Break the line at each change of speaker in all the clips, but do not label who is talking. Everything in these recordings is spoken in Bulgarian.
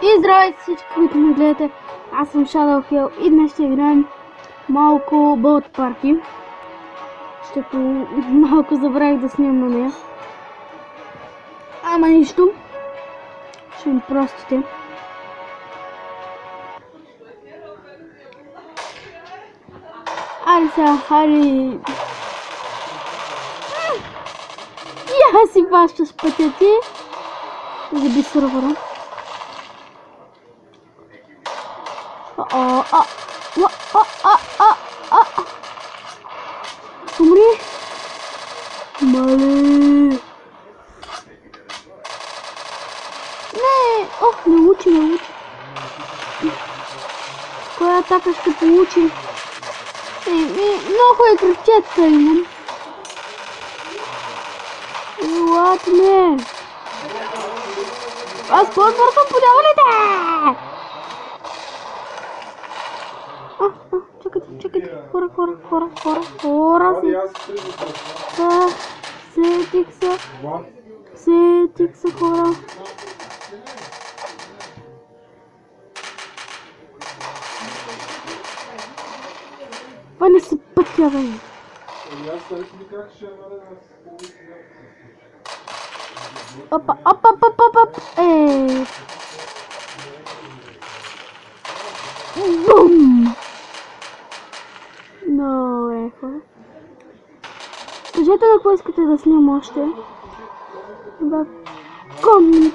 И здравейте всички, които ме гледате. Аз съм Shadow Hell и днес ще играем малко Boat Party. Защото малко забравих да снимам на нея. Ама нищо. Ще ми простите. Айде сега, хайде. Я си баща с пътя ти. Заби сървъра. Умри! Мале! Не! Ох, не учи. Коя атака ще получи? Много е кръвчетка имам. Елате ме! Аз по-бързо по дяволите! Чакайте, хора сетих се, хора. Пане се пътя, бе. Опа. Бум! Добре, хора. Кажете на кой искате да снимам още. В коментарите.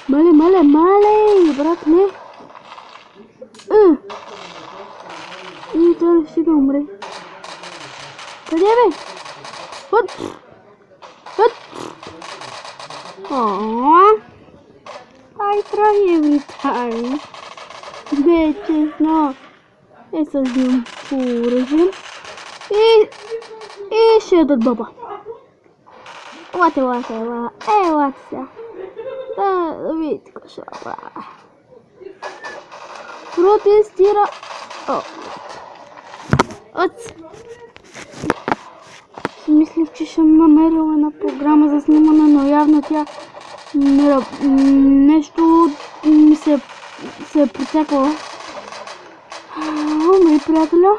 Мале, брат, не. И това ще да умре. Къде бе? Хът. I try every time. Не, честно. С дим поръжим. И ще ядат баба. Елате сега. Да видите какво ще направя. Протестира. Мислих, че ще намерила една програма за снимане, но явно тя нещо ми се е притекла. Умри, приятеля.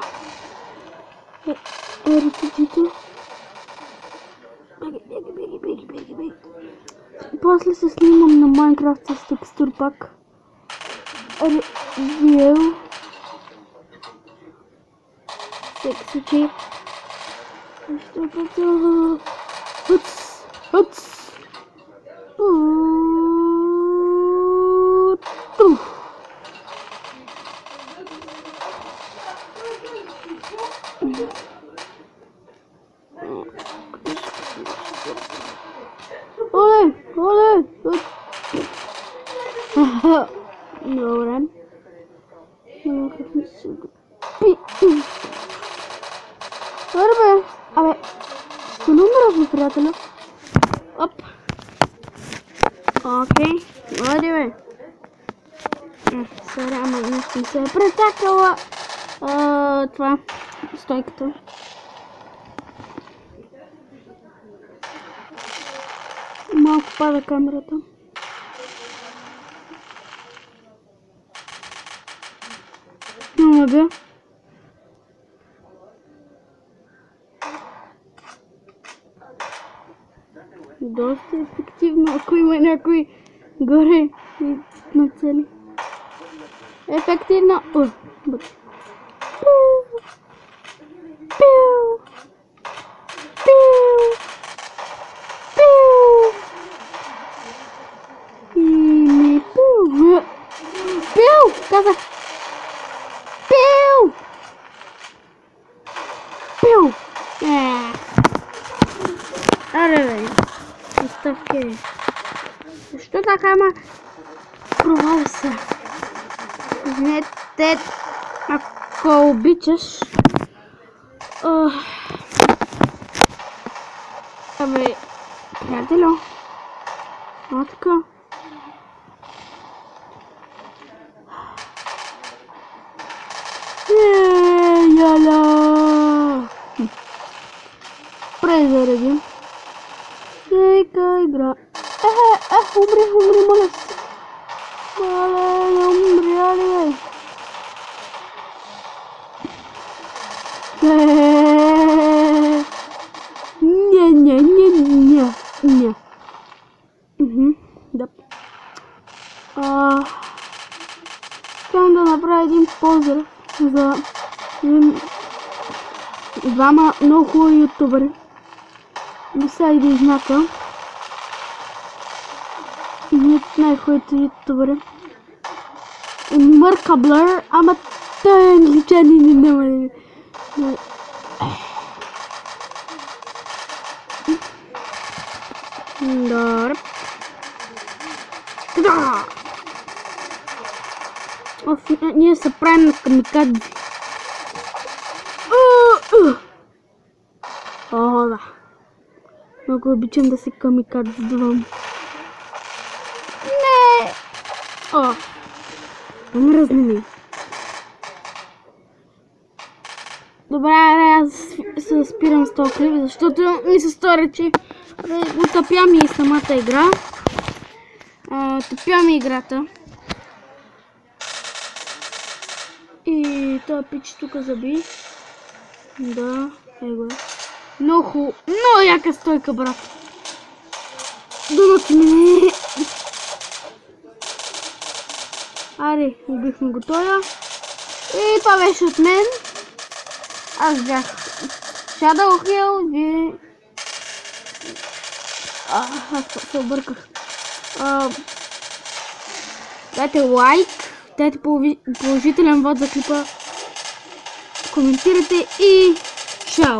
Ритичито. Беги. После се снимам на Майнкрафт с текстур пак. Ревил. Сексичи. Ще пътя. Хъц. Оле! Добре. Абе, ще номера, приятеля. Оп. Окей, води бе. Сега, ама нещо се е претакала. Това, стойката. Малко пада камерата. Няма бе. Доста ефективно, ако има някой горе и нацели. Ефективно. Казах. Пиу! Аре бе, оставки. Защо така, ама провали се? Извинете, ако обичаш. Абе, приятелю. Така. Яла! Презаредим. Нека игра. Умри, моля се. Моля, не умря ли, Не. Да. Искам да направя един поздрав за двама много хубави ютубери. Сега и да изнака. Едни от най-хубавите ютубери. Мъркаблър, ама той е англичан и няма. Добре. Да! Ние се правим на камикадзи. О, да. Много обичам да се камикадзвам. Не! Мръзни ми. Добре, аз се спирам с този клип, защото ми се стори, че утъпя ми и самата игра. Тъпя ми играта. И този пич тук заби. Да, его. Много яка стойка, брат. Дъното ми. Аре, убихме го тоя. И това беше от мен. Аз бях Shadowhill, вие... Аз се обърках. Дайте лайк, дайте положителен вод за клипа, коментирайте и чао!